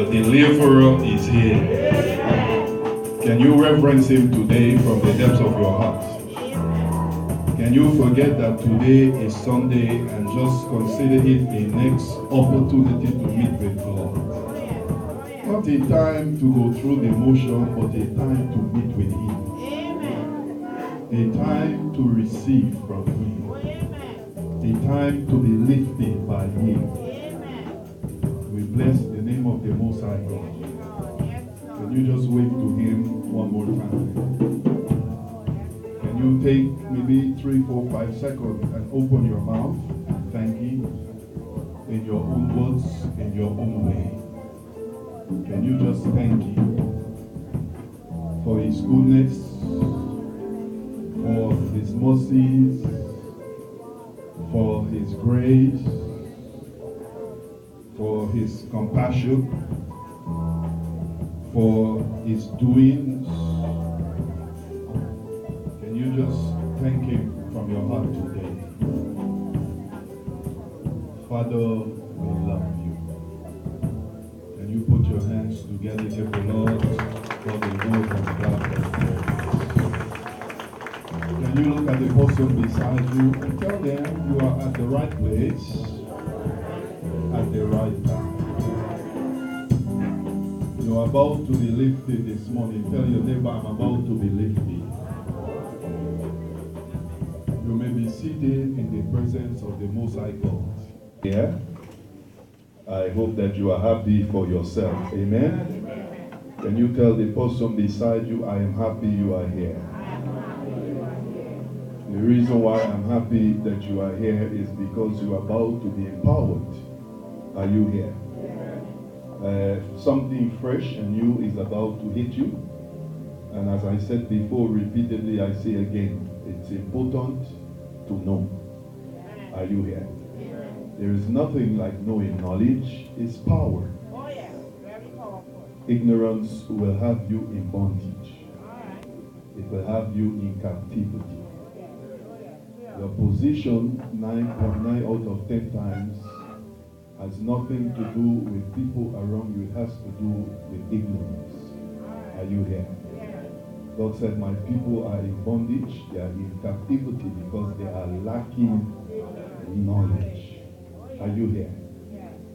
Your deliverer is here. Can you reverence him today from the depths of your heart? Can you forget that today is Sunday and just consider it a next opportunity to meet with God? Not a time to go through the motion, but a time to meet with him. A time to receive from him. A time to be lifted by him. We bless the name of the Most High God. Can you just wave to him one more time? Can you take maybe 3, 4, 5 seconds and open your mouth and thank him in your own words, in your own way? Can you just thank him for his goodness, for his mercies, for his grace, for his compassion, for his doings? Can you just thank him from your heart today? Father, we love you. Can you put your hands together here for Lord for the word of God? Can you look at the person beside you and tell them you are at the right place at the right time? You are about to be lifted this morning. Tell your neighbor, I'm about to be lifted. You may be seated in the presence of the Most High God. Yeah? I hope that you are happy for yourself. Amen? Can you tell the person beside you, I am happy you are here? The reason why I'm happy that you are here is because you are about to be empowered. Are you here? Something fresh and new is about to hit you. And as I said before, repeatedly, I say again, it's important to know. Are you here? There is nothing like knowing. Knowledge is power. Oh yes, very powerful. Ignorance will have you in bondage. It will have you in captivity. Your position 9.9 out of 10 times has nothing to do with people around you. It has to do with ignorance. Are you here? God said, my people are in bondage. They are in captivity because they are lacking knowledge. Are you here?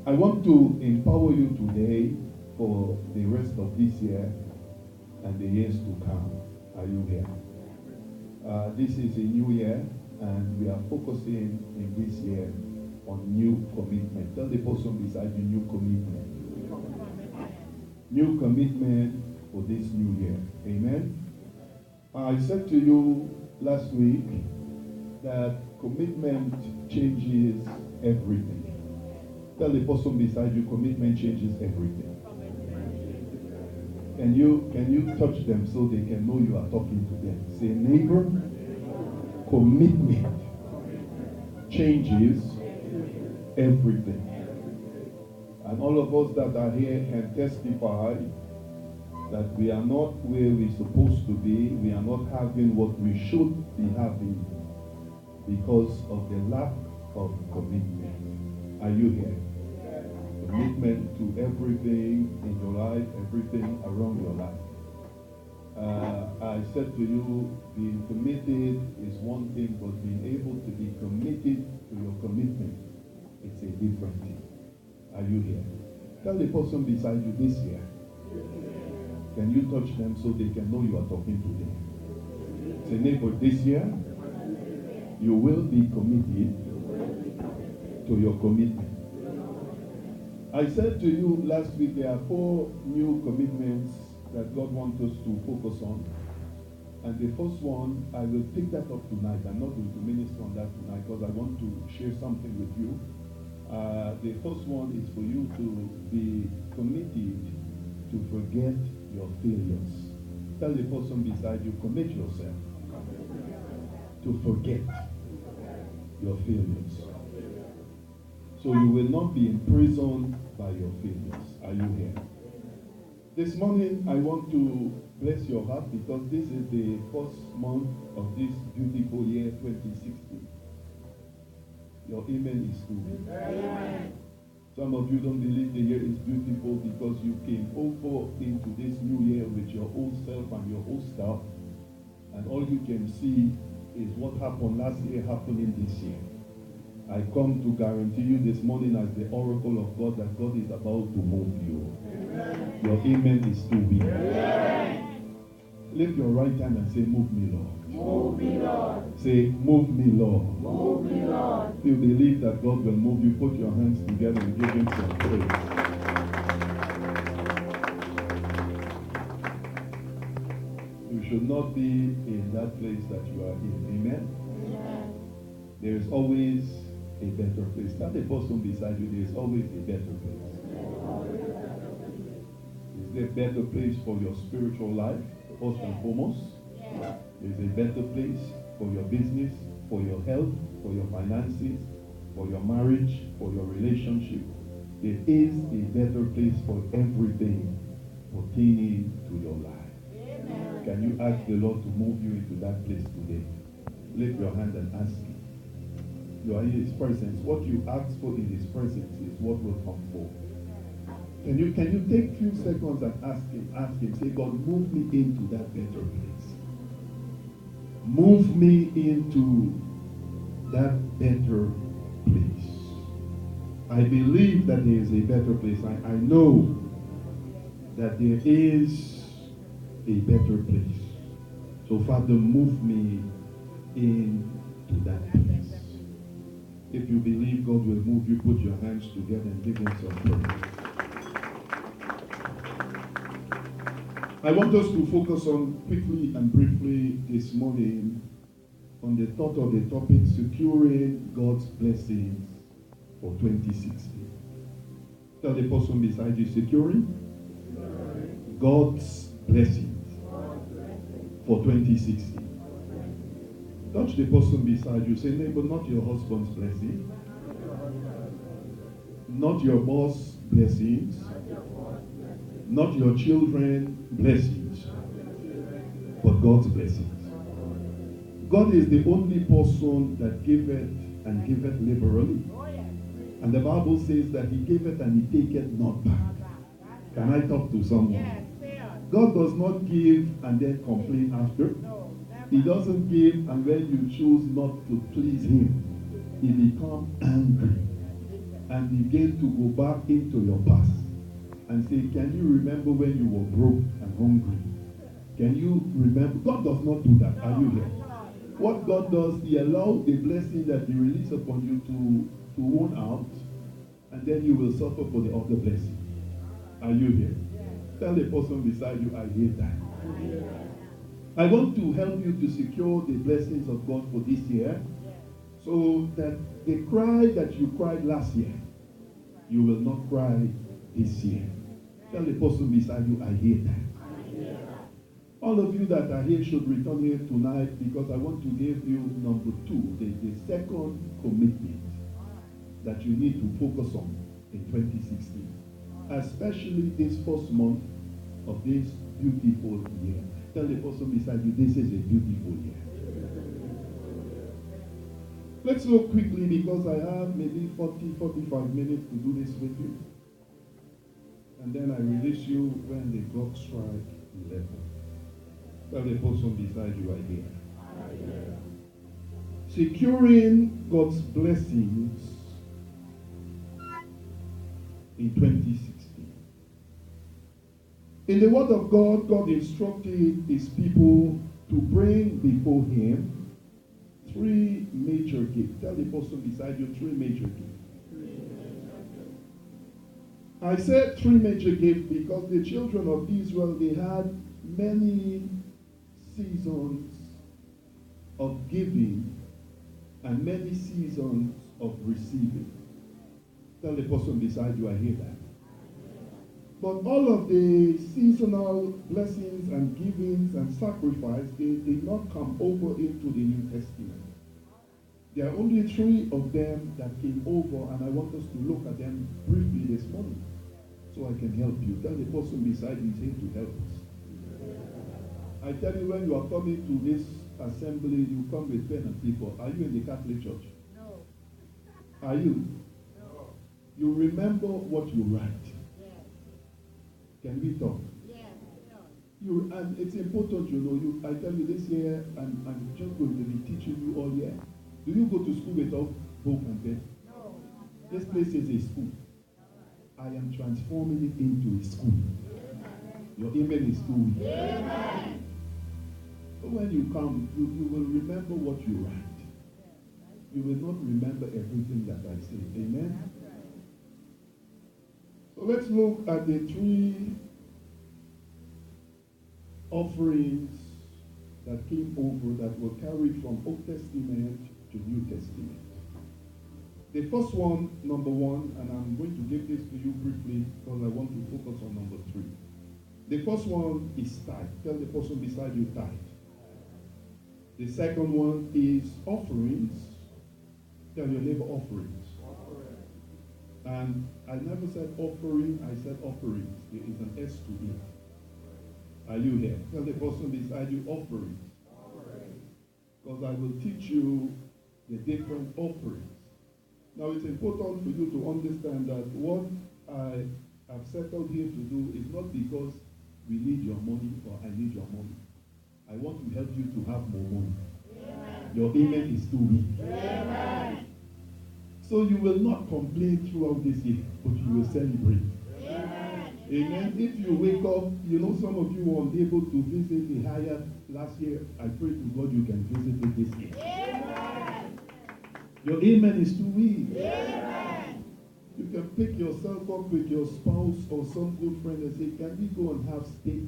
I want to empower you today for the rest of this year and the years to come. Are you here? This is a new year, and we are focusing in this year on new commitment. Tell the person beside you, new commitment. New commitment for this new year. Amen? I said to you last week that commitment changes everything. Tell the person beside you, commitment changes everything. Can you touch them so they can know you are talking to them? Say, neighbor, commitment changes everything. And all of us that are here can testify that we are not where we're supposed to be. We are not having what we should be having because of the lack of commitment. Are you here? Commitment to everything in your life, everything around your life. I said to you, being committed is one thing, but being able to be committed to your commitment, it's a different thing. Are you here? Tell the person beside you this year. Can you touch them so they can know you are talking to them? Say, neighbor, this year, you will be committed to your commitment. I said to you last week, there are 4 new commitments that God wants us to focus on. And the first one, I will pick that up tonight. I'm not going to minister on that tonight because I want to share something with you. The first one is for you to be committed to forget your failures. Tell the person beside you, commit yourself to forget your failures. So you will not be imprisoned by your failures. Are you here? This morning, I want to bless your heart because this is the first month of this beautiful year, 2016. Your amen is good. Amen. Some of you don't believe the year is beautiful because you came over into this new year with your old self and your old stuff, and all you can see is what happened last year happening this year. I come to guarantee you this morning as the oracle of God that God is about to move you. Amen. Your amen is too weak. Lift your right hand and say, move me, Lord. Move me, Lord. Say, move me, Lord. Move me, Lord. If you believe that God will move you, put your hands together and give him some praise. You should not be in that place that you are in. Amen? Amen. There is always a better place. Tell the person beside you, there is always a better place. Is there a better place for your spiritual life, first and foremost? There is a better place for your business, for your health, for your finances, for your marriage, for your relationship. There is a better place for everything pertaining to your life. Amen. Can you ask the Lord to move you into that place today? Lift your hand and ask him. You are in his presence. What you ask for in his presence is what will come forth. Can you take a few seconds and ask him, say, God, move me into that better place. Move me into that better place. I believe that there is a better place. I know that there is a better place. So, Father, move me into that place. If you believe God will move you, put your hands together and give him some praise. I want us to focus on quickly and briefly this morning on the thought of the topic, securing God's blessings for 2016. Tell the person beside you, securing God's blessings for 2016. Touch the person beside you. Say, neighbor, not your husband's blessing, not your boss' blessings, not your children's blessings, but God's blessings. God is the only person that giveth and giveth liberally. And the Bible says that he giveth and he taketh not back. Can I talk to someone? God does not give and then complain after. He doesn't give, and when you choose not to please him, he becomes angry and begin to go back into your past and say, can you remember when you were broke and hungry? Can you remember? God does not do that. Are you here? What God does, he allows the blessing that he releases upon you to run out, and then you will suffer for the other blessing. Are you here? Tell the person beside you, I hear that. I want to help you to secure the blessings of God for this year, so that the cry that you cried last year, you will not cry this year. Tell the person beside you, I hear that. All of you that are here should return here tonight, because I want to give you number 2, the second commitment that you need to focus on in 2016, especially this first month of this beautiful year. Tell the person beside you, this is a beautiful year. Let's look quickly, because I have maybe 40-45 minutes to do this with you. And then I release you when the clock strikes 11. Tell the person beside you, I hear. Securing God's blessings in 2016. In the Word of God, God instructed his people to bring before him 3 major gifts. Tell the person beside you, 3 major gifts. I said 3 major gifts because the children of Israel, they had many seasons of giving and many seasons of receiving. Tell the person beside you, I hear that. But all of the seasonal blessings and givings and sacrifice, they did not come over into the New Testament. There are only 3 of them that came over, and I want us to look at them briefly this morning so I can help you. Tell the person beside you, he's here to help us. I tell you, when you are coming to this assembly, you come with pen and paper. Are you in the Catholic Church? No. Are you? No. You remember what you write. Can we talk? And it's important, I tell you this year, I'm just going to be teaching you all year. Do you go to school without book and pen? No. This place is a school. I am transforming it into a school. Your amen is too weak. Amen. So when you come, you will remember what you write. You will not remember everything that I say. Amen? So let's look at the 3 offerings that came over that were carried from Old Testament to New Testament. The first one, number 1, and I'm going to give this to you briefly because I want to focus on number 3. The first one is tithe. Tell the person beside you tithe. The second one is offerings. Tell your neighbor offerings. And I never said offering, I said offerings. There is an S to it. Are you here? Tell the person beside you offerings. Because I will teach you the different offerings. Now it's important for you to understand that what I have settled here to do is not because we need your money or I need your money. I want to help you to have more money. Amen. Your amen is too weak. Amen. So you will not complain throughout this year, but you will celebrate. Amen. Amen. If you wake up, some of you were unable to visit the Hyatt last year. I pray to God you can visit it this year. Amen. Your amen is too weak. Amen. You can pick yourself up with your spouse or some good friend and say, can we go and have steak?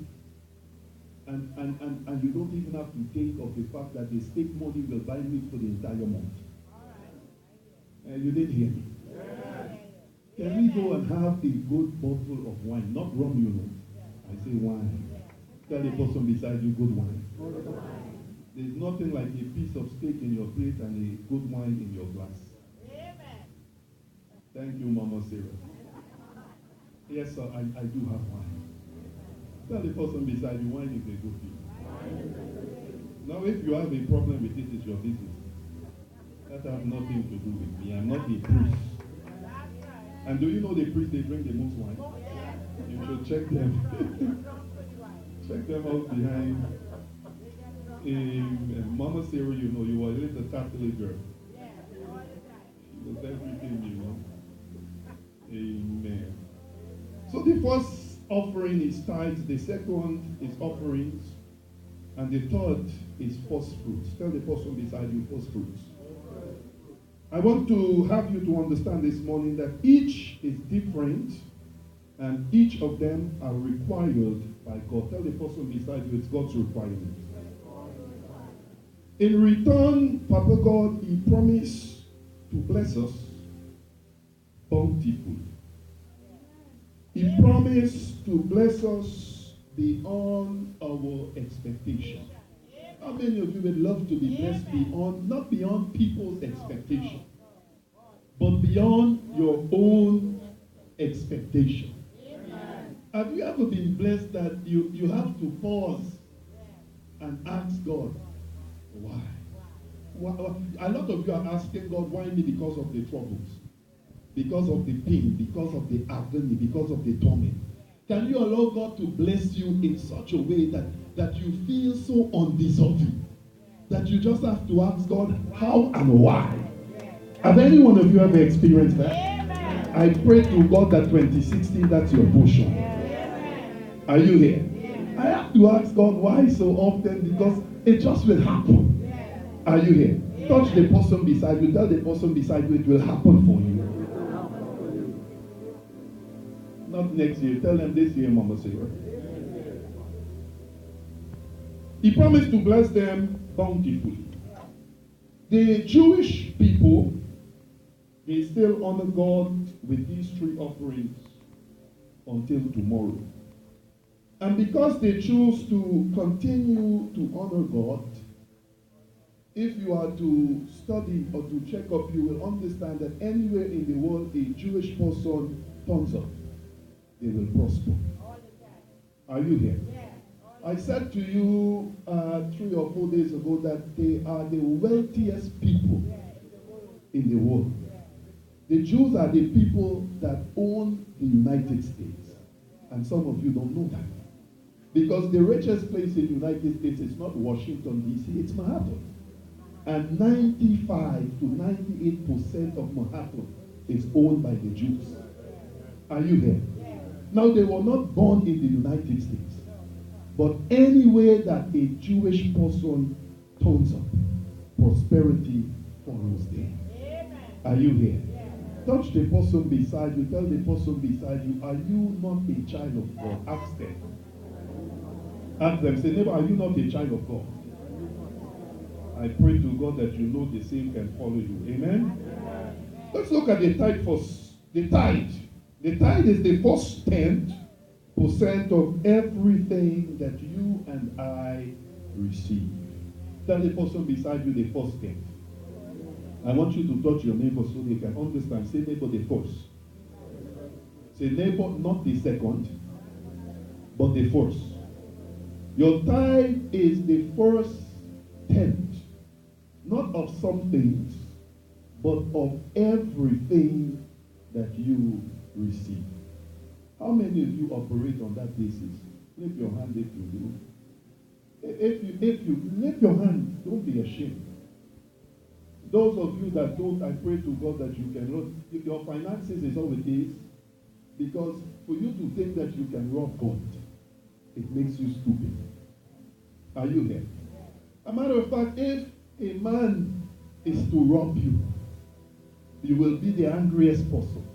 And you don't even have to think of the fact that the steak money will buy meat for the entire month. You didn't hear me. Yeah. Can we go and have a good bottle of wine? Not rum, I say wine. Tell the person beside you good wine. There's nothing like a piece of steak in your plate and a good wine in your glass. Amen. Thank you, Mama Sarah. Yes, sir, I do have wine. Tell the person beside you, wine is a good thing. Now, if you have a problem with it, it's your business. That has nothing to do with me. I'm not a priest. And do you know the priests, they drink the most wine? You should check them. Check them out behind. Mama Sarah, you were a little Catholic girl. She was everything, Amen. So the first offering is tithes, the second is offerings, and the third is first fruits. Tell the person beside you first fruits. I want to have you to understand this morning that each is different and each of them are required by God. Tell the person beside you it's God's requirement. In return, Papa God, He promised to bless us bountifully. He promised to bless us beyond our expectation. How many of you would love to be blessed beyond, not beyond people's expectation, but beyond your own expectation? Have you ever been blessed that you have to pause and ask God, why? A lot of you are asking God, why me? Because of the troubles, because of the pain, because of the agony, because of the torment. Can you allow God to bless you in such a way that you feel so undeserving that you just have to ask God how and why? Have any one of you ever experienced that? Amen. I pray to God that 2016, that's your portion. Amen. Are you here? Amen. I have to ask God why so often because it just will happen. Amen. Are you here? Amen. Touch the person beside you. Tell the person beside you it will happen for you. Not next year. Tell them this year, Mama Sarah. He promised to bless them bountifully. The Jewish people, they still honor God with these 3 offerings until tomorrow. And because they choose to continue to honor God, if you are to study or to check up, you will understand that anywhere in the world a Jewish person turns up, they will prosper. Are you here? Yeah. I said to you 3 or 4 days ago that they are the wealthiest people in the world. The Jews are the people that own the United States. And some of you don't know that. Because the richest place in the United States is not Washington, D.C., it's Manhattan. And 95 to 98% of Manhattan is owned by the Jews. Are you here? Now, they were not born in the United States. But anywhere that a Jewish person turns up, prosperity follows them. Are you here? Touch the person beside you. Tell the person beside you, are you not a child of God? Ask them. Ask them. Say, neighbor, are you not a child of God? I pray to God that you know the same can follow you. Amen? Let's look at the tithe first. The tithe. The tithe is the first 10% of everything that you and I receive. Tell the person beside you the first 10. I want you to touch your neighbor so they can understand. Say neighbor the first. Say neighbor, not the second, but the first. Your tithe is the first 10th, not of some things, but of everything that you receive. How many of you operate on that basis? Lift your hand if you do. If you lift your hand, don't be ashamed. Those of you that don't, I pray to God that you can run. Your finances is all it is. Because for you to think that you can rob God, it makes you stupid. Are you here? As a matter of fact, if a man is to rob you, you will be the angriest person.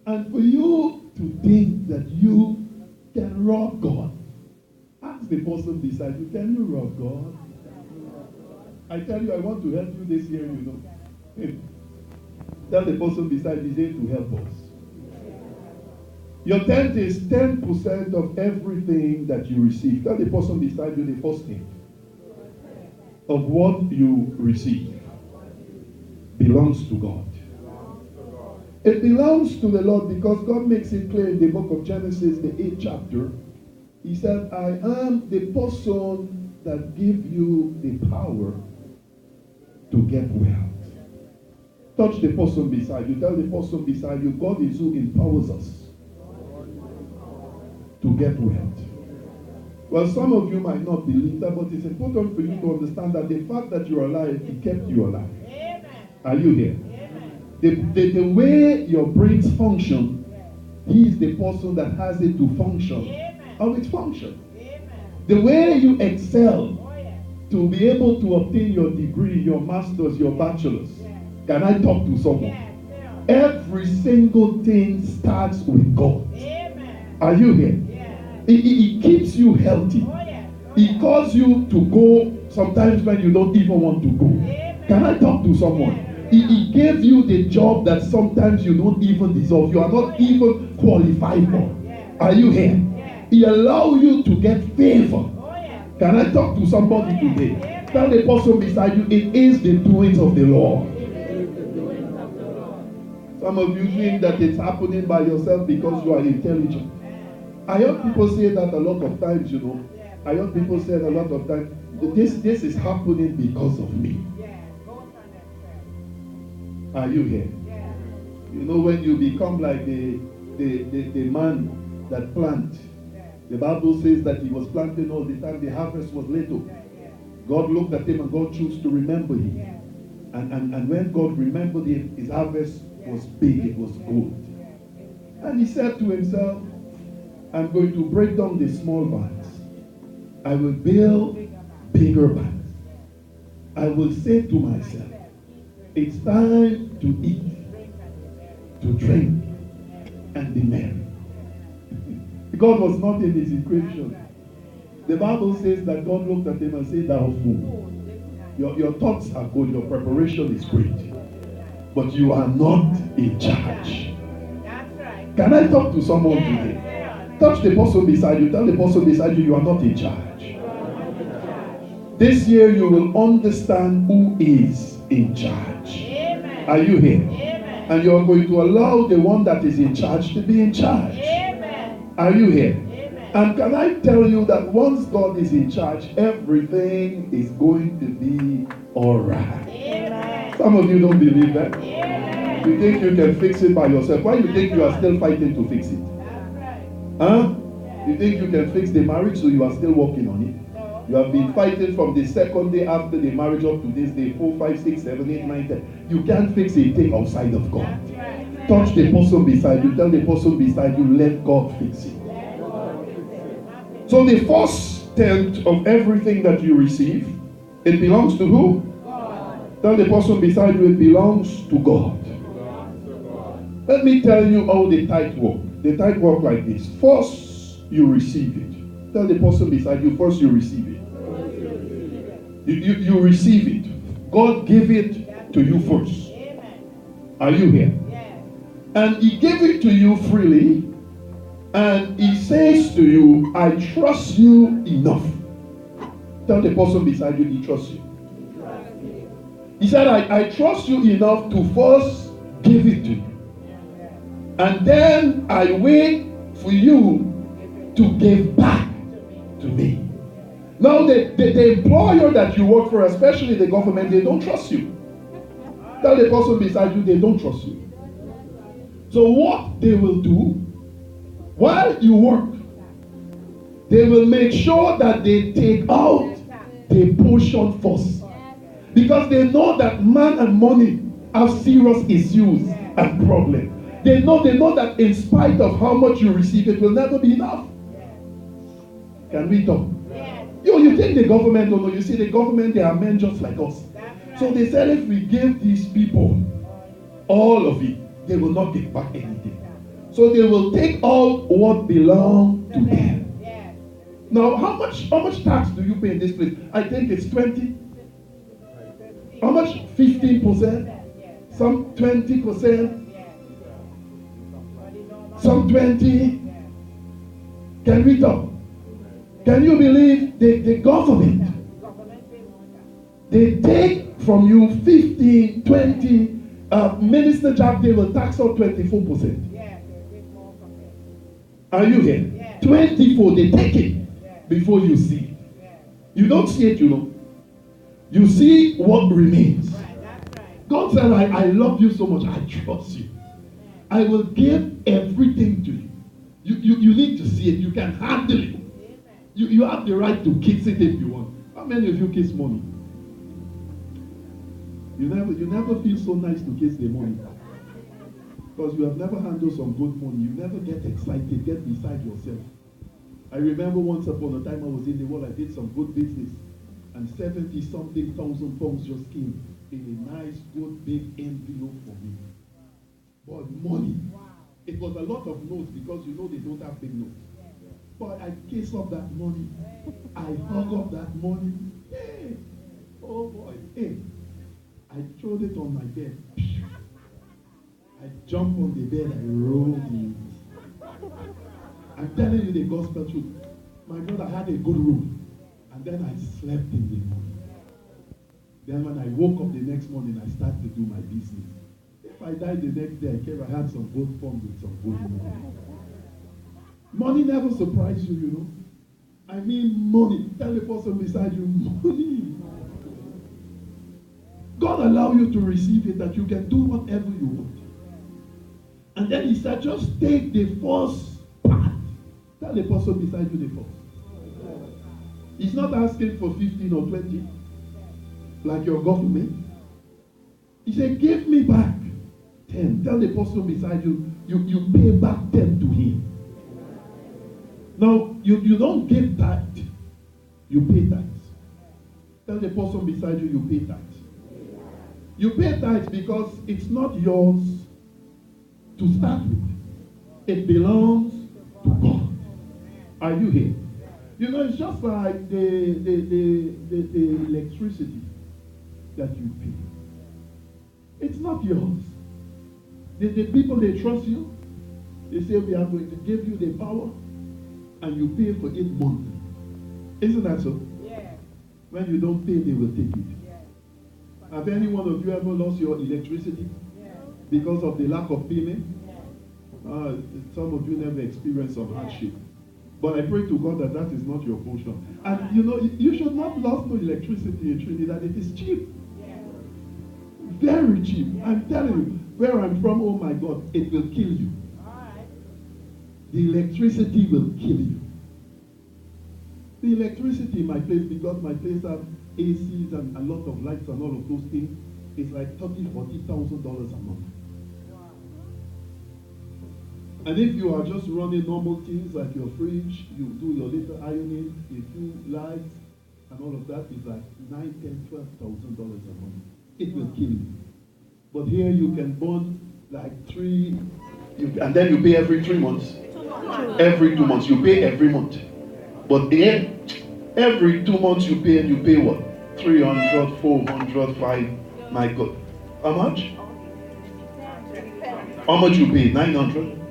And for you to think that you can rob God, ask the person beside you, can you rob God? I tell you, I want to help you this year, you know. Tell the person beside you, he's to help us. Your tenth is 10% of everything that you receive. Tell the person beside you the first thing of what you receive belongs to God. It belongs to the Lord because God makes it clear in the book of Genesis, the 8th chapter. He said, I am the person that give you the power to get wealth. Touch the person beside you. Tell the person beside you, God is who empowers us to get wealth. Well, some of you might not believe that, but it's important for you to understand that the fact that you're alive, He kept you alive. Amen. Are you here? The way your brains function, He is the person that has it to function. How it functions. The way you excel to be able to obtain your degree, your master's, your bachelor's. Can I talk to someone? Every single thing starts with God. Are you here? It keeps you healthy. It calls you to go sometimes when you don't even want to go. Can I talk to someone? He gave you the job that sometimes you don't even deserve. You are not even qualified for. Are you here? He allows you to get favor. Can I talk to somebody today? Tell the person beside you, it is the doings of the Lord. Some of you think that it's happening by yourself because you are intelligent. I heard people say that a lot of times, you know. I heard people say a lot of times, this is happening because of me. Are you here? You know, when you become like the man that plant, the Bible says that he was planting all the time, the harvest was little. God looked at him and God chose to remember him. And when God remembered him, his harvest was big, it was good. And he said to himself, I'm going to break down the small barns. I will build bigger barns. I will say to myself, it's time to eat, to drink, and be merry. God was not in his equation. The Bible says that God looked at him and said, thou fool, your thoughts are good, your preparation is great, but you are not in charge. Can I talk to someone today? Touch the person beside you. Tell the person beside you, you are not in charge. This year you will understand who is in charge. Amen. Are you here? Amen. And you are going to allow the one that is in charge to be in charge. Amen. Are you here? Amen. And can I tell you that once God is in charge, everything is going to be all right. Amen. Some of you don't believe that. Amen. You think you can fix it by yourself. Why you think you are still fighting to fix it? Huh? You think you can fix the marriage, so you are still working on it? You have been fighting from the second day after the marriage up to this day, 4, 5, 6, 7, 8, 9, 10. You can't fix a thing outside of God. Touch the person beside you. Tell the person beside you, let God fix it. So the first tenth of everything that you receive, it belongs to who? God. Tell the person beside you, it belongs to God. Let me tell you how the tithe work. The tithe work like this. First, you receive it. Tell the person beside you, first you receive it. You receive it. God gave it to you first. Are you here? And He gave it to you freely. And He says to you, I trust you enough. Tell the person beside you, He trusts you. He said, I trust you enough to first give it to you. And then I wait for you to give back to me. Now, the employer that you work for, especially the government, they don't trust you. Tell the person beside you, they don't trust you. So what they will do, while you work, they will make sure that they take out the portion first. Because they know that man and money have serious issues and problems. They know that in spite of how much you receive, it will never be enough. Can we talk? You think the government don't know? You see, the government, they are men just like us. So they said if we give these people all of it, they will not get back anything. So they will take out what belongs to them. Now, how much tax do you pay in this place? I think it's 20. How much? 15%? Some 20%? Some 20? Can we talk? Can you believe the government? They take from you 15, 20. Minister Jack, they will tax out 24%. Are you here? 24, they take it before you see it. You don't see it, you know. You see what remains. God said, I love you so much, I trust you. I will give everything to you. You need to see it. You can handle it. You have the right to kiss it if you want. How many of you kiss money? You never feel so nice to kiss the money. Because you have never handled some good money. You never get excited, get beside yourself. I remember once upon a time I was in the world, I did some good business. And 70-something thousand pounds just came in a nice, good, big envelope for me. But money. It was a lot of notes because you know they don't have big notes. But I kissed up that money. I hung up that money. Hey! Oh boy. Hey! I threw it on my bed. I jumped on the bed and rolled it. I'm telling you the gospel truth. My brother had a good room. And then I slept in the morning. Then when I woke up the next morning, I started to do my business. If I died the next day, I came, I had some good fun with some good money. Money never surprises you, you know. I mean money. Tell the person beside you, money. God allow you to receive it that you can do whatever you want. And then He said, just take the first part. Tell the person beside you the first. He's not asking for 15 or 20 like your government. He said, give me back 10. Tell the person beside you, you pay back 10 to Him. Now, you don't give tithe. You pay tithes. Tell the person beside you, you pay tithes. You pay tithes because it's not yours to start with. It belongs to God. Are you here? You know, it's just like the electricity that you pay. It's not yours. The people, they trust you. They say, we are going to give you the power and you pay for it monthly. Isn't that so? Yeah. When you don't pay, they will take it. Yeah. Have any one of you ever lost your electricity because of the lack of payment? Yeah. Some of you never experienced some hardship. But I pray to God that that is not your portion. And you know, you should not lose no electricity in Trinidad. It is cheap. Yeah. Very cheap. I'm telling you, where I'm from, oh my God, it will kill you. The electricity will kill you. The electricity in my place, because my place have ACs and a lot of lights and all of those things, is like $30,000-$40,000 a month. And if you are just running normal things like your fridge, you do your little ironing, a few lights, and all of that, is like $9,000, $10,000, $12,000 a month. It will kill you. But here you can burn like and then you pay every 3 months. Every 2 months, you pay every month. But here, every 2 months you pay, and you pay what? 300, 400, 5. My God. How much? How much you pay? 900?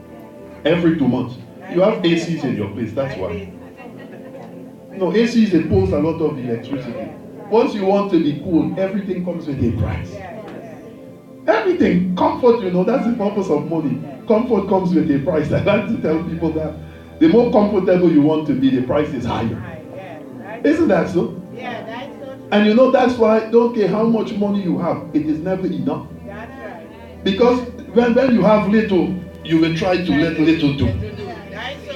Every 2 months. You have ACs in your place, that's why. No, ACs, it pulls a lot of electricity. Once you want to be cool, everything comes with a price. Everything. Comfort, that's the purpose of money. Comfort comes with a price. I like to tell people that the more comfortable you want to be, the price is higher. Isn't that so? Yeah, that's so. And that's why, don't care how much money you have, it is never enough. That's right. Because when you have little, you will try to let little do.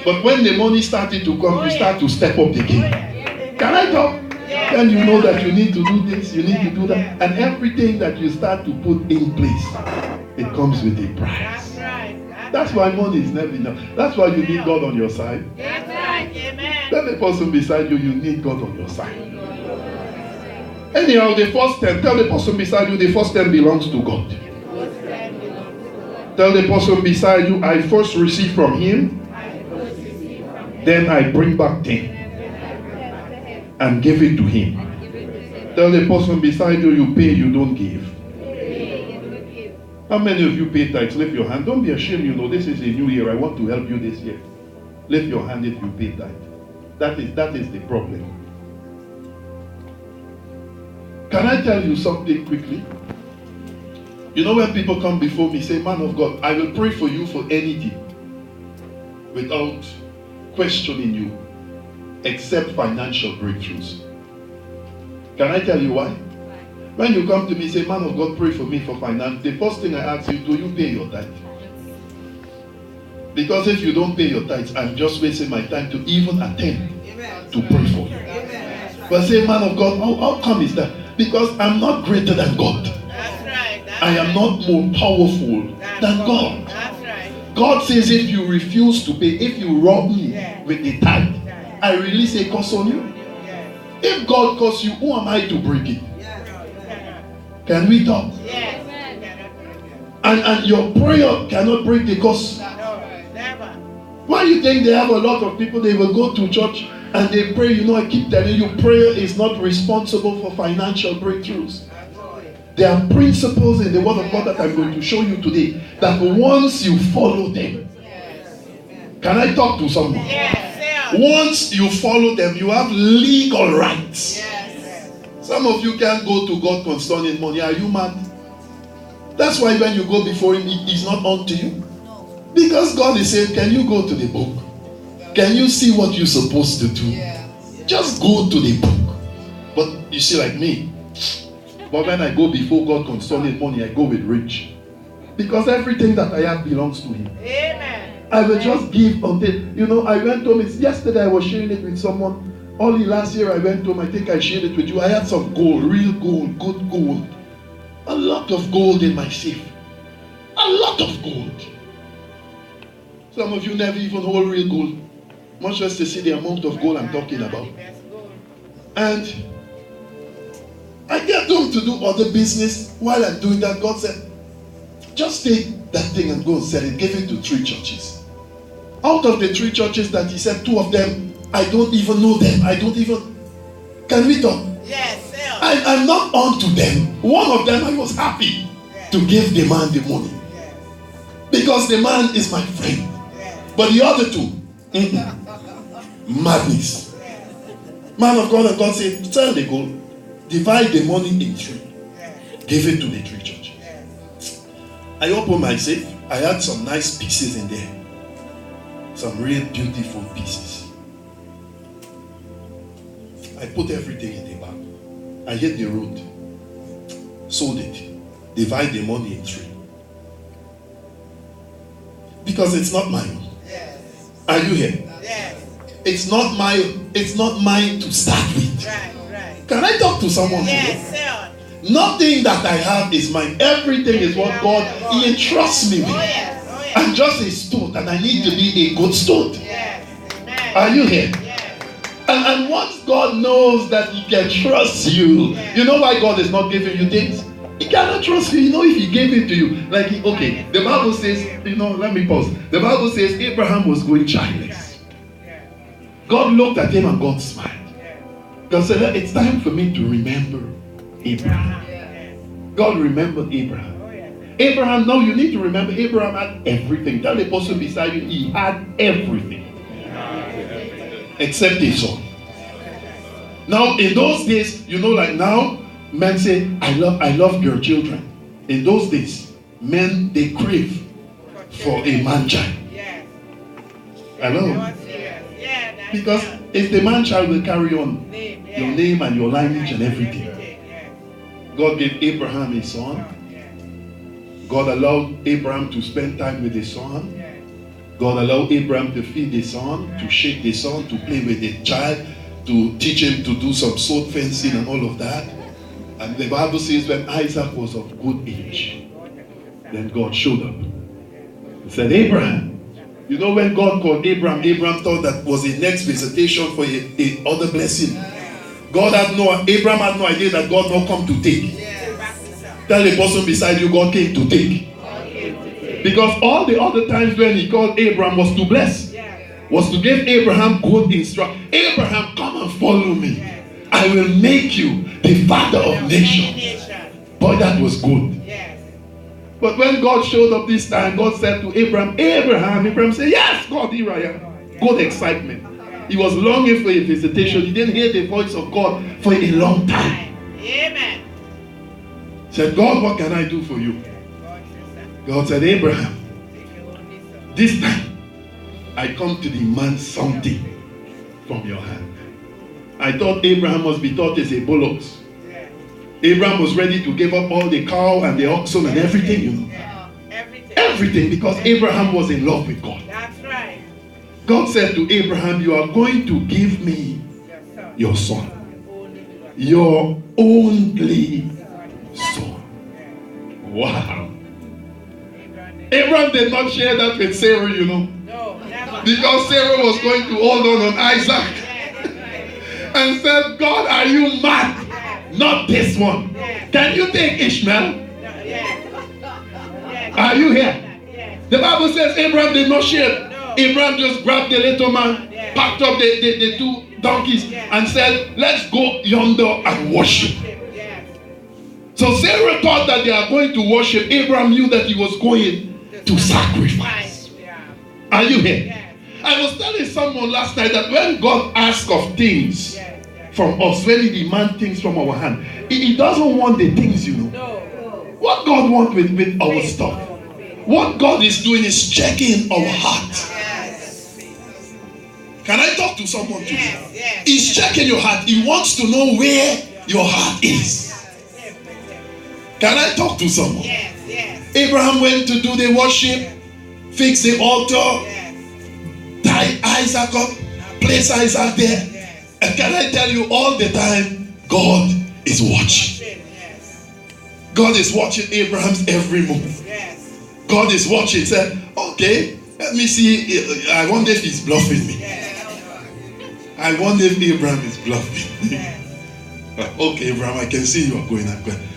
But when the money started to come, you start to step up the game. Can I talk? Then you know that you need to do this, you need to do that. And everything that you start to put in place, it comes with a price. That's why money is never enough. That's why you need God on your side. That's right. Amen. Tell the person beside you, you need God on your side. Anyhow, the first 10, tell the person beside you, the first 10 belongs to God. Tell the person beside you, I first receive from Him, then I bring back 10 and give it to Him. Tell the person beside you, you pay, you don't give. How many of you pay tithes? Lift your hand. Don't be ashamed, this is a new year. I want to help you this year. Lift your hand if you pay tithe. That is the problem. Can I tell you something quickly? When people come before me, say, man of God, I will pray for you for anything without questioning you, except financial breakthroughs. Can I tell you why? When you come to me, say, man of God, pray for me for finance, the first thing I ask you, do you pay your tithe? Because if you don't pay your tithes, I'm just wasting my time to even attempt to pray for you. But say, man of God, how come is that? Because I'm not greater than God. That's right. I am not more powerful than God. That's right. God says if you refuse to pay, if you rob me with the tithe, I release a curse on you. If God curses you, who am I to break it? Can we talk? Yes. And your prayer cannot break the curse. No, never. Why you think they have a lot of people, they will go to church and they pray? I keep telling you, prayer is not responsible for financial breakthroughs. There are principles in the Word of God that I'm going to show you today, that once you follow them, can I talk to someone? Yes. Once you follow them, you have legal rights. Yes. Some of you can't go to God concerning money. Are you mad? That's why when you go before Him, He's not unto you. Because God is saying, can you go to the book? Can you see what you're supposed to do? Just go to the book. But you see, like me, but when I go before God concerning money, I go with rich. Because everything that I have belongs to Him. Amen. I will just give until, I went home. Yesterday I was sharing it with someone. Only last year I went home, I think I shared it with you. I had some gold, real gold, good gold. A lot of gold in my safe. A lot of gold. Some of you never even hold real gold. Much less to see the amount of gold I'm talking about. And I get home to do other business. While I'm doing that, God said, just take that thing and go and sell it. Give it to 3 churches. Out of the 3 churches that He said, 2 of them, I don't even know them. Can we talk? Yes, sir. I'm not on to them. One of them, I was happy to give the man the money. Because the man is my friend. But the other 2, madness. Man of God, and God said, sell the gold. Divide the money in 3. Give it to the 3 churches. I opened my safe. I had some nice pieces in there. Some real beautiful pieces. I put everything in the bag. I hit the road. Sold it. divide the money in three. Because it's not mine. Yes. Are you here? Yes. It's not mine to start with. Right, right. Can I talk to someone here? Yes, sir. Nothing that I have is mine. Everything is what God He entrusts me with. Oh, yes. Oh, yes. I'm just a steward, and I need to be a good steward. Yes. Amen. Are you here? Yes. And once God knows that He can trust you, you know why God is not giving you things? He cannot trust you. You know, if He gave it to you, like, okay, the Bible says, let me pause. The Bible says Abraham was going childless. God looked at him and God smiled. God said, it's time for me to remember Abraham. God remembered Abraham. Abraham, now you need to remember, Abraham had everything. Tell the person beside you, he had everything. Except his son. Now, in those days, like now, men say, I love your children. In those days, men, they crave for a man child. Hello? Because if the man child will carry on your name and your lineage and everything. God gave Abraham a son. God allowed Abraham to spend time with his son. God allowed Abraham to feed the son, to shake the son, to play with the child, to teach him to do some sword fencing and all of that. And the Bible says when Isaac was of good age, then God showed up. He said, Abraham. You know, when God called Abraham, Abraham thought that was the next visitation for a other blessing. Abraham had no idea that God will come to take. Tell the person beside you, God came to take. Because all the other times when He called Abraham was to bless, was to give Abraham good instruction. Abraham, come and follow me. I will make you the father of nations. Boy, that was good. But when God showed up this time, God said to Abraham, Abraham said, yes, God, here I am. Good excitement. He was longing for a visitation. He didn't hear the voice of God for a long time. Amen. Said, God, what can I do for you? God said, Abraham, this time I come to demand something from your hand. I thought Abraham must be taught as a bullock. Abraham was ready to give up all the cow and the oxen and everything, Everything, because Abraham was in love with God. That's right. God said to Abraham, you are going to give me your son. Your only son. Wow. Abraham did not share that with Sarah, No, never. because Sarah was going to hold on Isaac. And said, God, are you mad? Not this one. Can you take Ishmael? Are you here? The Bible says Abraham did not share. Abraham just grabbed the little man, packed up the two donkeys, and said, let's go yonder and worship. So Sarah thought that they are going to worship. Abraham knew that he was going to sacrifice. Are you here? I was telling someone last night that when God asks of things from us, when He demands things from our hand, He doesn't want the things, What God wants with our stuff, what God is doing is checking our heart. Can I talk to someone today? He's checking your heart. He wants to know where your heart is. Can I talk to someone? Abraham went to do the worship, fix the altar, tie Isaac up, place Isaac there. And can I tell you, all the time, God is watching. God is watching Abraham's every move. God is watching. Said, okay, let me see. I wonder if he's bluffing me. I wonder if Abraham is bluffing me. Okay, Abraham, I can see you are going.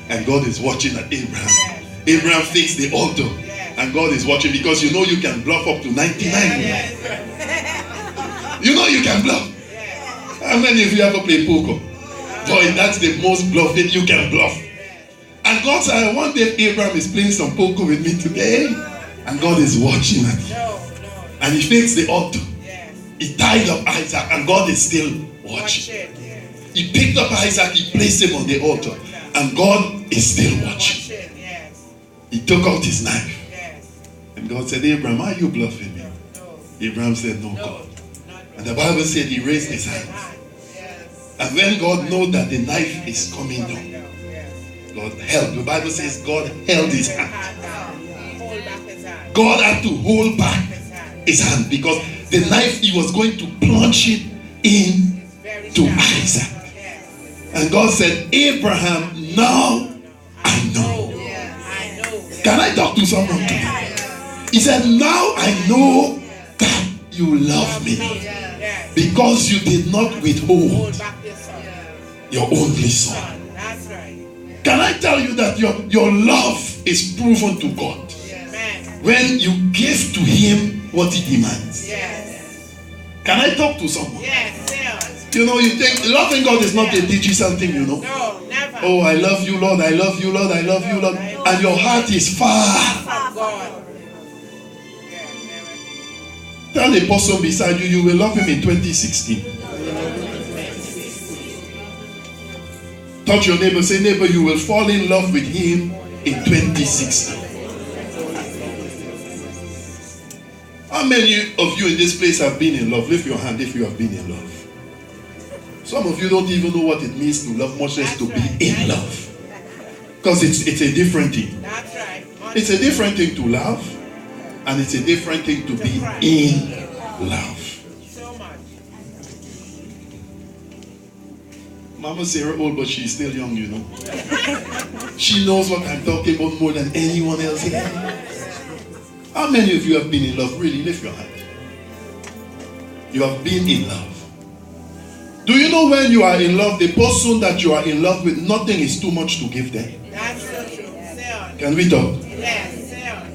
And God is watching at Abraham. Abraham fixed the altar. And God is watching, because you can bluff up to 99. You can bluff. How many of you ever play poker? Boy, that's the most bluffing you can bluff. And God said, I wonder if Abraham is playing some poker with me today. And God is watching at you. And He fixed the altar. He tied up Isaac, and God is still watching. He picked up Isaac, He placed him on the altar, and God is still watching. He took out his knife. And God said, Abraham, are you bluffing me? Abraham said, no, God. And the Bible said he raised his hands. And when God knows that the knife is coming down, God held. The Bible says God held his hand. Hold back his hand. God had to hold back his hand because the knife he was going to plunge it in to Isaac. And God said, Abraham, now I know. Can I talk to someone today? He said, now I know that you love me because you did not withhold your only son. Can I tell you that your love is proven to God when you give to him what he demands? Can I talk to someone? You know, you think loving God is not a digital thing, you know. No, never. Oh, I love you, Lord, I love you, Lord, I love you, Lord. And your heart is far. From God. Tell the person beside you, you will love him in 2016. Touch your neighbor, say, neighbor, you will fall in love with him in 2016. How many of you in this place have been in love? Lift your hand if you have been in love. Some of you don't even know what it means to love, much less to be in love. Because it's a different thing. That's right. It's a different thing to love, and it's a different thing to be in love. So much. Mama Sarah old, but she's still young, you know. She knows what I'm talking about more than anyone else here. How many of you have been in love? Really, lift your hand. You have been in love. Do you know when you are in love, the person that you are in love with, nothing is too much to give them? That's so true. Say on. Can we talk? Yes, say on.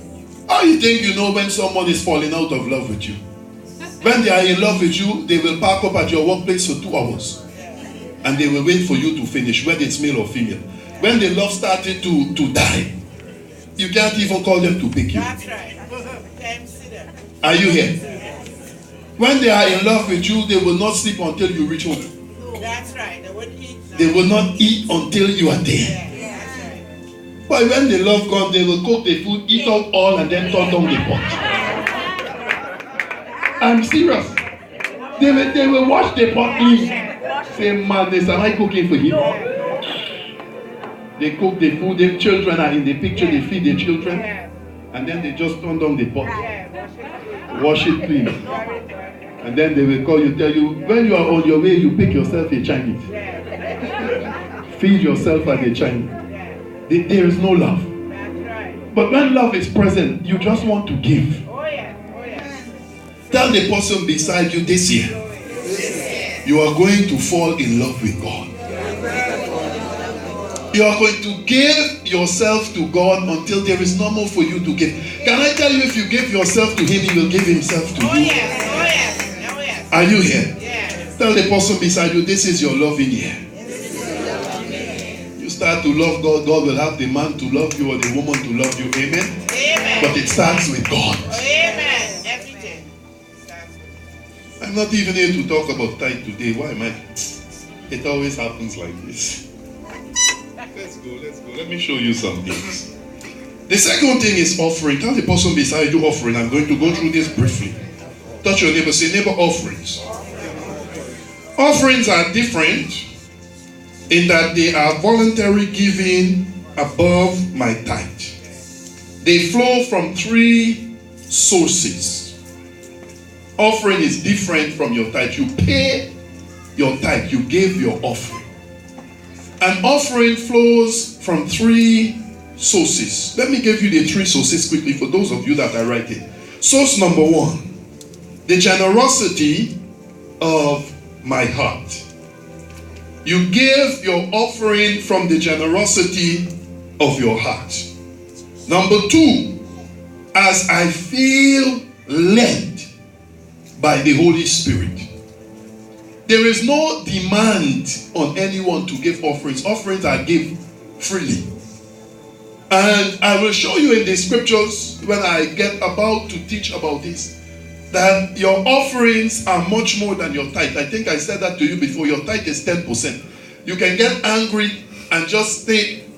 How do you think you know when someone is falling out of love with you? When they are in love with you, they will park up at your workplace for 2 hours. And they will wait for you to finish, whether it's male or female. When the love started to die, you can't even call them to pick you. That's right. Can't see them. Are you here? When they are in love with you, they will not sleep until you reach home. That's right. They wouldn't eat. They will not eat until you are there. That's right. But when the love comes, they will cook the food, eat out all, and then turn down the pot. I'm serious. They will wash the pot clean. Say, madness, am I cooking for him? They cook the food, the children are in the picture, they feed the children, and then they just turn down the pot. Wash it clean. And then they will call you, tell you, when you are on your way, you pick yourself a Chinese. Feed yourself at a Chinese. There is no love. But when love is present, you just want to give. Tell the person beside you this year, you are going to fall in love with God. You are going to give yourself to God until there is no more for you to give. Can I tell you, if you give yourself to him, he will give himself to you. Oh yes. Are you here? Yes. Tell the person beside you, this is your loving year. You start to love God, God will have the man to love you or the woman to love you. Amen? Amen. But it starts with God. Amen. Everything. I'm not even here to talk about tithe today. Why am I? It always happens like this. Let's go. Let me show you some things. The second thing is offering. Tell the person beside you offering. I'm going to go through this briefly. Touch your neighbor. Say, neighbor, offerings. Offerings are different in that they are voluntary giving above my tithe. They flow from 3 sources. Offering is different from your tithe. You pay your tithe. You give your offering. An offering flows from 3 sources. Let me give you the 3 sources quickly for those of you that are writing. Source number 1, the generosity of my heart. You give your offering from the generosity of your heart. Number 2, as I feel led by the Holy Spirit. There is no demand on anyone to give offerings. Offerings are given freely. And I will show you in the scriptures when I get about to teach about this, that your offerings are much more than your tithe. I think I said that to you before. Your tithe is 10%. You can get angry and just take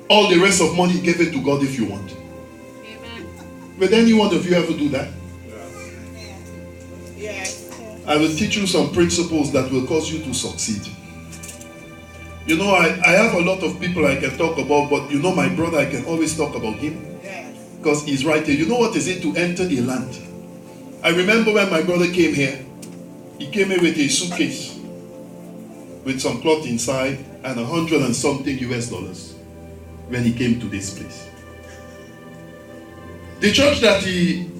all the rest of money, give it to God if you want. Amen. Would any one of you ever do that? Yes. I will teach you some principles that will cause you to succeed. You know, I have a lot of people I can talk about, but you know my brother, I can always talk about him. Yes. Because he's right here. You know what is it to enter a land? I remember when my brother came here, he came here with a suitcase with some cloth inside and $100 and something US when he came to this place. The church that he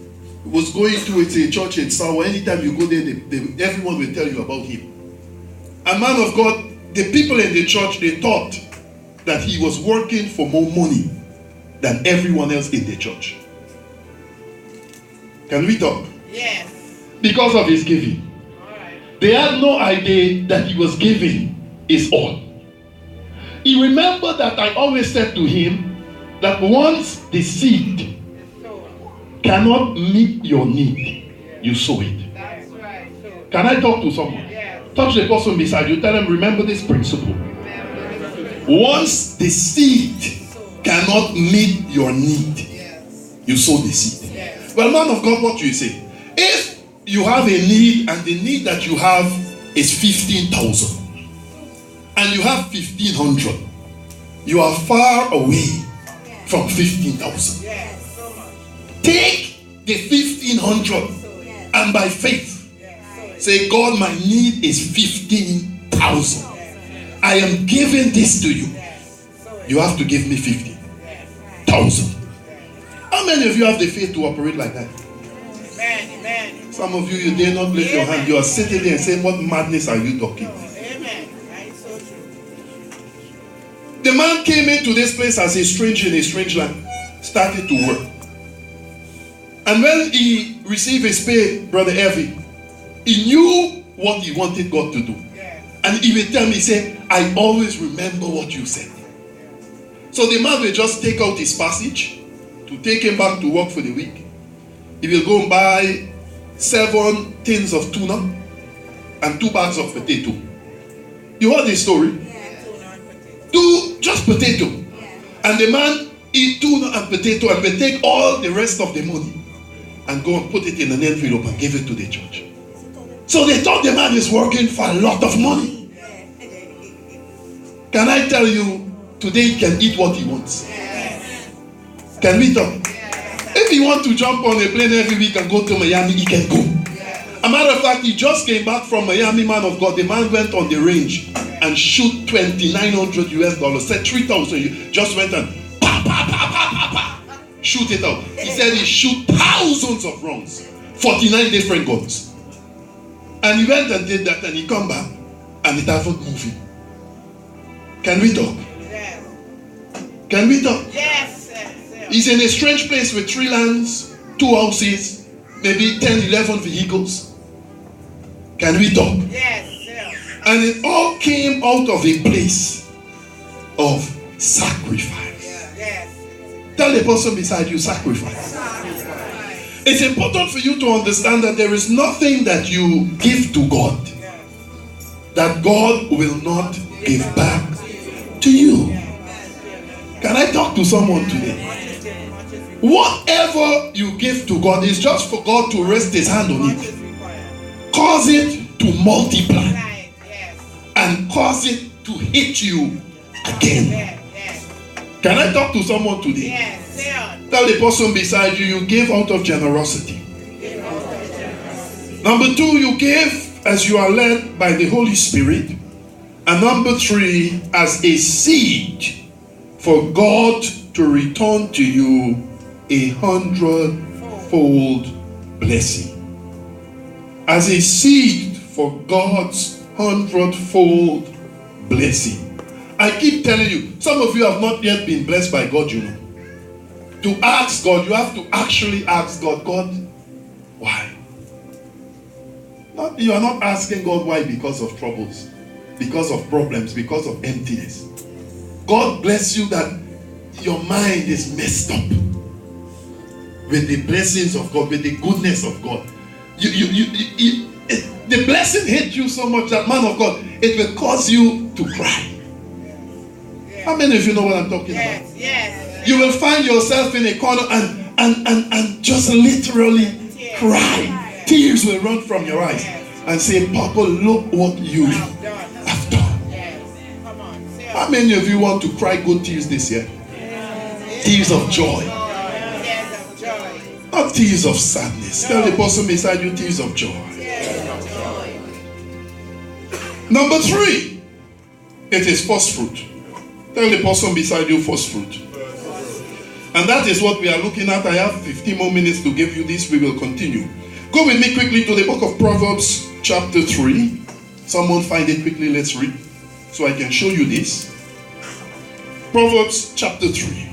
was going to, it's a church in Sawa. Anytime you go there, everyone will tell you about him. A man of God, the people in the church, they thought that he was working for more money than everyone else in the church. Can we talk? Yes. Because of his giving. All right. They had no idea that he was giving his all. He remembered that I always said to him that once the seed cannot meet your need, you sow it. That's right. Can I talk to someone? Yes. Touch the person beside you. Tell them, remember this principle. Once the seed cannot meet your need, you sow the seed. Yes. Well, man of God, what do you say? If you have a need and the need that you have is 15,000 and you have 1,500, you are far away from 15,000. Yes. So much. Take the 1,500 and by faith say, God, my need is 15,000. I am giving this to you. You have to give me 50,000. How many of you have the faith to operate like that? Amen. Amen. Some of you, you dare not lift your hand. You are sitting there and saying, what madness are you talking? Amen. That's so true. The man came into this place as a stranger in a strange land, started to work. And when he received his pay, Brother Evie, he knew what he wanted God to do. And he would tell me, he said, I always remember what you said. So the man will just take out his passage to take him back to work for the week. He will go and buy 7 tins of tuna and 2 bags of potato. You heard the story? Just potato. And the man eat tuna and potato and will take all the rest of the money and go and put it in an envelope and give it to the church. So they thought the man is working for a lot of money. Can I tell you, today he can eat what he wants. Can we talk? If he wants to jump on a plane every week and go to Miami, he can go. A matter of fact, he just came back from Miami, man of God. The man went on the range and shoot $2,900 US, said 3,000. Just went and shoot it out. He said he shoot thousands of rounds, 49 different guns. And he went and did that, and he come back, and it hasn't moved him. Can we talk? Yes. Can we talk? Yes. He's in a strange place with 3 lands, 2 houses, maybe 10, 11 vehicles. Can we talk? Yes. And it all came out of a place of sacrifice. Yes. Tell the person beside you, sacrifice. It's important for you to understand that there is nothing that you give to God that God will not give back to you. Can I talk to someone today? Whatever you give to God is just for God to rest his hand on it. Cause it to multiply. And cause it to hit you again. Can I talk to someone today? Yes. Tell the person beside you, you give out of generosity. Number 2, you give as you are led by the Holy Spirit. And number 3, as a seed for God to return to you 100-fold blessing. As a seed for God's 100-fold blessing. I keep telling you, some of you have not yet been blessed by God, you know. To ask God, you have to actually ask God, God, why? You are not asking God why because of troubles, because of problems, because of emptiness. God bless you that your mind is messed up with the blessings of God, with the goodness of God. The blessing hit you so much that, man of God, it will cause you to cry. How many of you know what I'm talking about? Yes. You will find yourself in a corner and just literally cry. Tears will run from your eyes and say, Papa, look what you have done. Come on. How many of you want to cry good tears this year? Tears of joy. Not tears of sadness. Tell the person beside you, tears of joy. Number 3, it is first fruit. Tell the person beside you, first fruit. And that is what we are looking at. I have 15 more minutes to give you this. We will continue. Go with me quickly to the book of Proverbs chapter 3. Someone find it quickly. Let's read so I can show you this. Proverbs chapter 3.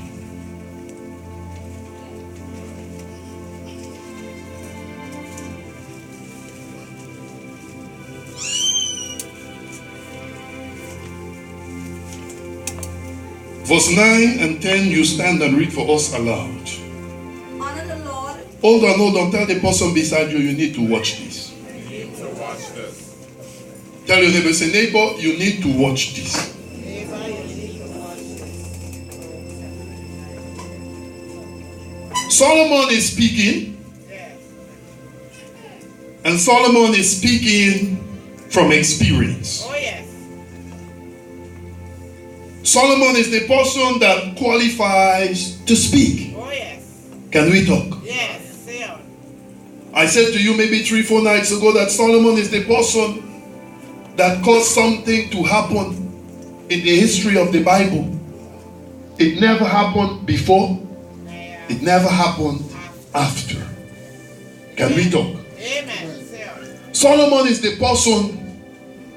Verse 9 and 10, you stand and read for us aloud. Honor the Lord. Hold on. Tell the person beside you, you need to watch this. You need to watch this. Tell your neighbor, say, neighbor, you need to watch this. Solomon is speaking. And Solomon is speaking from experience. Oh, yes. Solomon is the person that qualifies to speak. Oh, yes. Can we talk? Yes. Say on. I said to you maybe 3-4 nights ago that Solomon is the person that caused something to happen in the history of the Bible. It never happened before. It never happened after. Can we talk? Amen. Say on. Solomon is the person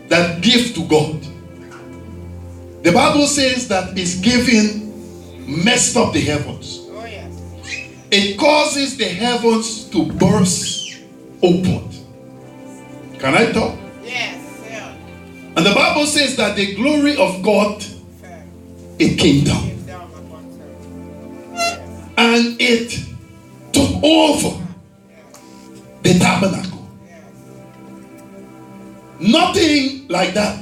that gives to God. The Bible says that his giving messed up the heavens. Oh, yes. It causes the heavens to burst open. Can I talk? Yes. Say on. And the Bible says that the glory of God, Fair. it came down. Give down upon her. Yes. And it took over the tabernacle. Yes. Nothing like that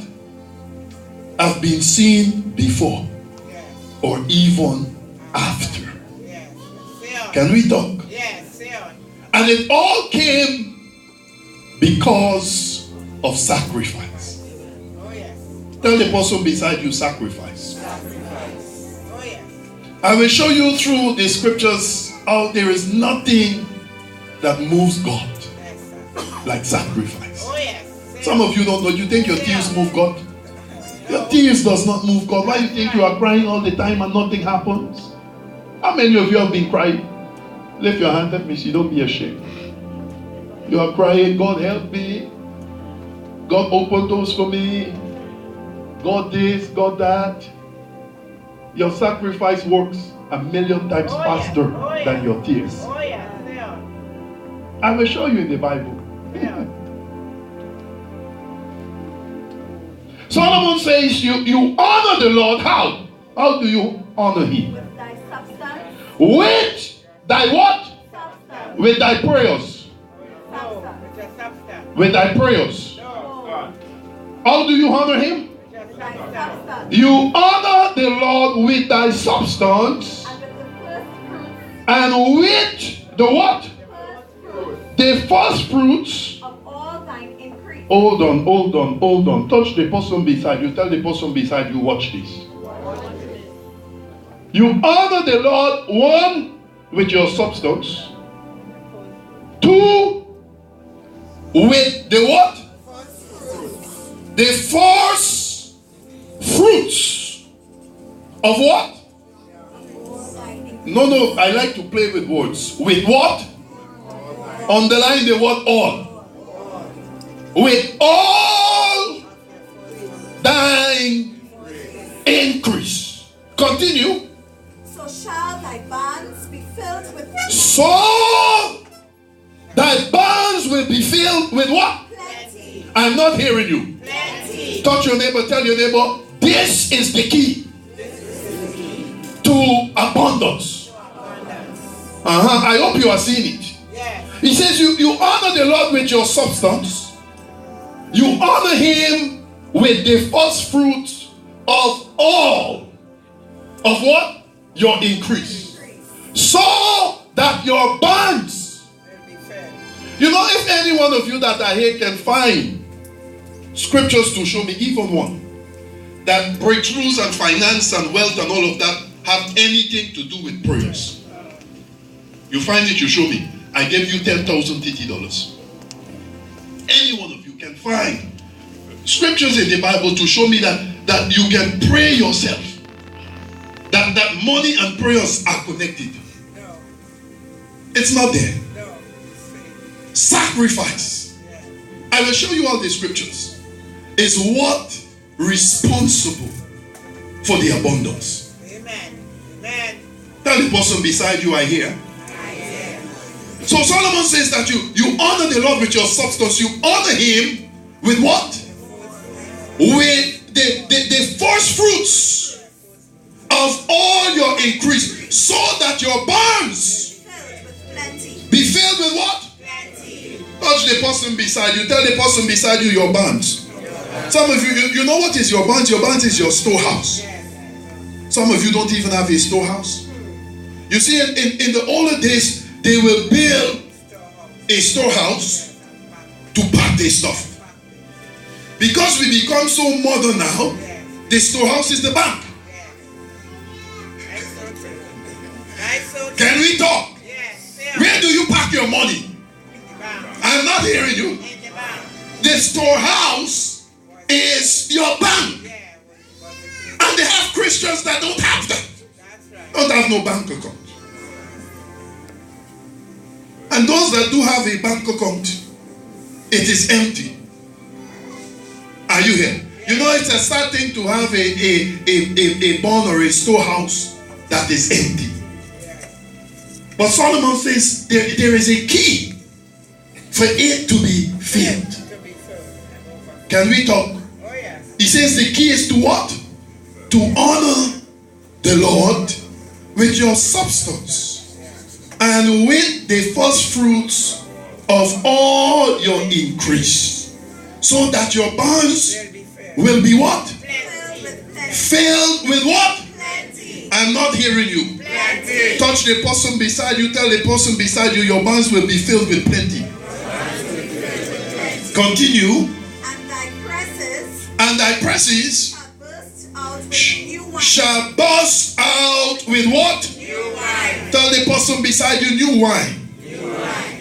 have been seen before Yes. or even after. Yes. Say on. Can we talk? Yes. Say on. And it all came because of sacrifice. Oh, yes. Tell the person beside you, sacrifice. Oh, yes. I will show you through the scriptures how there is nothing that moves God Yes, sir. like sacrifice. Oh, yes. Say Some on. of you don't know. You think your tears move God? Your tears does not move God. Why you think you are crying all the time and nothing happens? How many of you have been crying? Lift your hand, let me see. Don't be ashamed. You are crying, God help me. God open doors for me. God this, God that. Your sacrifice works 1,000,000 times Oh, yeah. faster Oh, yeah. than your tears. Oh, yes. Say on. I will show you in the Bible. Say on. Solomon says you honor the Lord. How? How do you honor him? With thy substance. With thy what? Substance. With thy prayers. No. With your substance. With thy prayers. No. How do you honor him? With your With thy substance. substance. You honor the Lord with thy substance And with the first fruits. and with the what? First fruits The first fruits. of all thine increase. Hold on. Touch the person beside you. Tell the person beside you, watch this. You honor the Lord, 1, with your substance. 2, with the what? The first fruits of what? All thine increase. No, I like to play with words. With what? Underline the word all. With all thine increase. Continue. So shall thy barns be filled with So thy barns will be filled with what? plenty. I'm not hearing you. Plenty. Touch your neighbor, tell your neighbor, this is the key to abundance. I hope you are seeing it. Yes. He says you honor the Lord with your substance. You honor him with the first fruits of all of what? Your increase. So that your barns. Will be fed. You know, if any one of you that are here can find scriptures to show me, even one, that breakthroughs and finance and wealth and all of that have anything to do with prayers. You find it, you show me. I gave you $10,000 TT. Any one of you can find scriptures in the Bible to show me that you can pray yourself. That money and prayers are connected. No. It's not there. No. Sacrifice. I will show you all the scriptures. Is what responsible for the abundance. Amen. Amen. Tell the person beside you, I hear. So Solomon says that you honor the Lord with your substance. You honor him with what? With the first fruits of all your increase, so that your barns be filled with what? Touch the person beside you. Tell the person beside you your barns. Some of you know what is your barns? Your barns is your storehouse. Some of you don't even have a storehouse. You see, in the older days, they will build a storehouse to pack their stuff. Because we become so modern now, the storehouse is the bank. Can we talk? Where do you pack your money? I'm not hearing you. The storehouse is your bank. And they have Christians that don't have that. Don't have no bank account. And those that do have a bank account, it is empty. Are you here? You know, it's a sad thing to have a barn or a storehouse that is empty. But Solomon says there is a key for it to be filled. Can we talk? He says the key is to what? To honor the Lord with your substance and with the first fruits of all your increase, so that your barns will be what? Filled with what? I'm not hearing you. Plenty. Touch the person beside you. Tell the person beside you your barns will be filled with plenty. Continue. And thy presses shall burst out with what? New wine. Tell the person beside you new wine.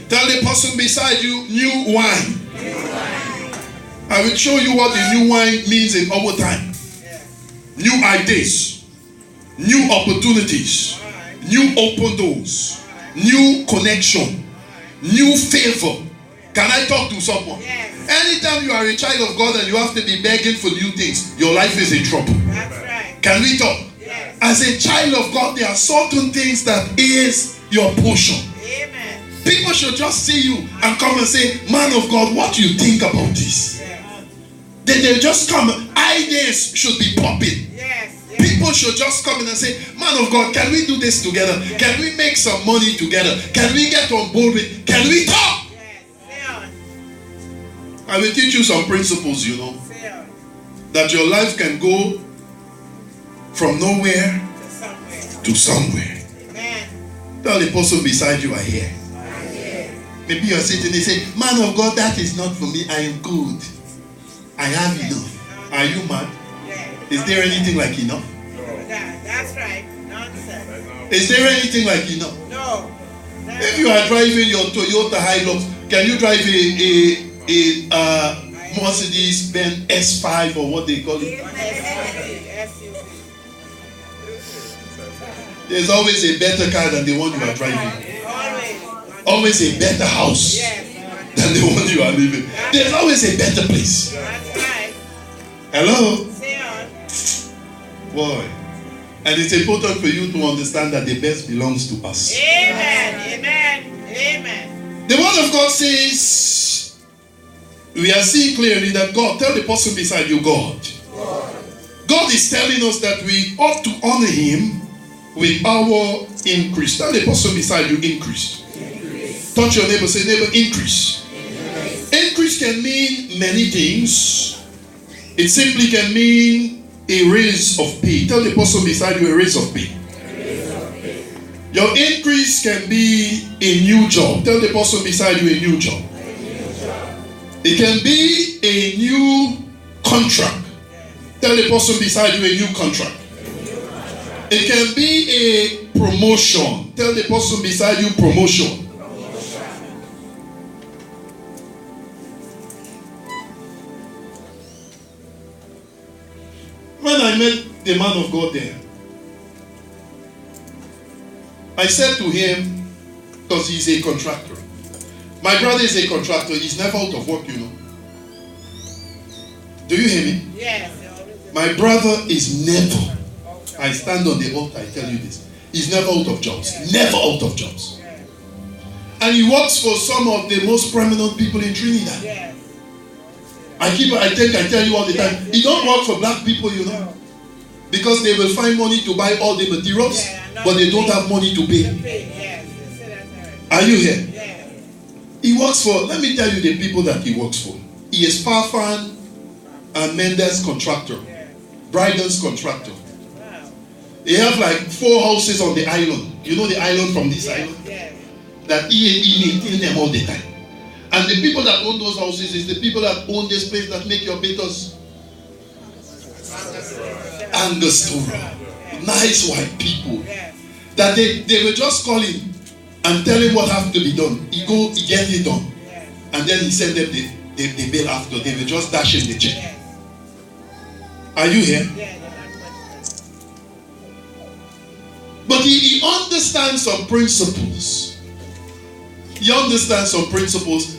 Tell the person beside you new wine. I will show you what the new wine means in our time. New ideas, new opportunities, new open doors, new connection, new favor. Can I talk to someone? Yes. Anytime you are a child of God and you have to be begging for new things, your life is in trouble. That's right. Can we talk? Yes. As a child of God, there are certain things that is your portion. Amen. People should just see you and come and say, man of God, what do you think about this? Yes. They just come. Ideas should be popping. Yes. People should just come in and say, man of God, can we do this together? Yes. Can we make some money together? Can we get on board with? Can we talk? I will teach you some principles, you know, that your life can go from nowhere to somewhere. Amen. Tell the person beside you, I hear. Maybe you're sitting and say, man of God, that is not for me. I am good. I have enough. Are you mad? Is there anything like enough? That's right. Nonsense. Is there anything like enough? No. If you are driving your Toyota Hilux, can you drive a Mercedes-Benz S5 or what they call it? There's always a better car than the one you are driving. Always a better house than the one you are living. There's always a better place. Hello? Boy. And it's important for you to understand that the best belongs to us. Amen. Amen. Amen. The word of God says, we are seeing clearly that God, tell the person beside you, God. God is telling us that we ought to honor him with our increase. Tell the person beside you, increase. Touch your neighbor, say, neighbor, increase. Increase can mean many things. It simply can mean a raise of pay. Tell the person beside you, a raise of pay. Your increase can be a new job. Tell the person beside you, a new job. It can be a new contract. Tell the person beside you a new contract. It can be a promotion. Tell the person beside you promotion. When I met the man of God there, I said to him, because he's a contractor. My brother is a contractor. He's never out of work, you know. Do you hear me? Yes. My brother is never. I stand on the altar, I tell you this. He's never out of jobs. Never out of jobs. And he works for some of the most prominent people in Trinidad. Yes. I tell you all the time. He don't work for black people, you know. Because they will find money to buy all the materials, but they don't have money to pay. Yes. Are you here? Yes. He works for, let me tell you the people that he works for. He is Farfan and Mendes contractor. Bryden's contractor. Wow. They have like 4 houses on the island. You know the island from this island? Yes. That he maintain them all the time. And the people that own those houses is the people that own this place that make your betas Angostura. Nice white people. Yes. That they will just call him and tell him what has to be done. He get it done. Yes. And then he send them the bill after. They will just dash him the check. Yes. Are you here? Yes. But he understands some principles. He understands some principles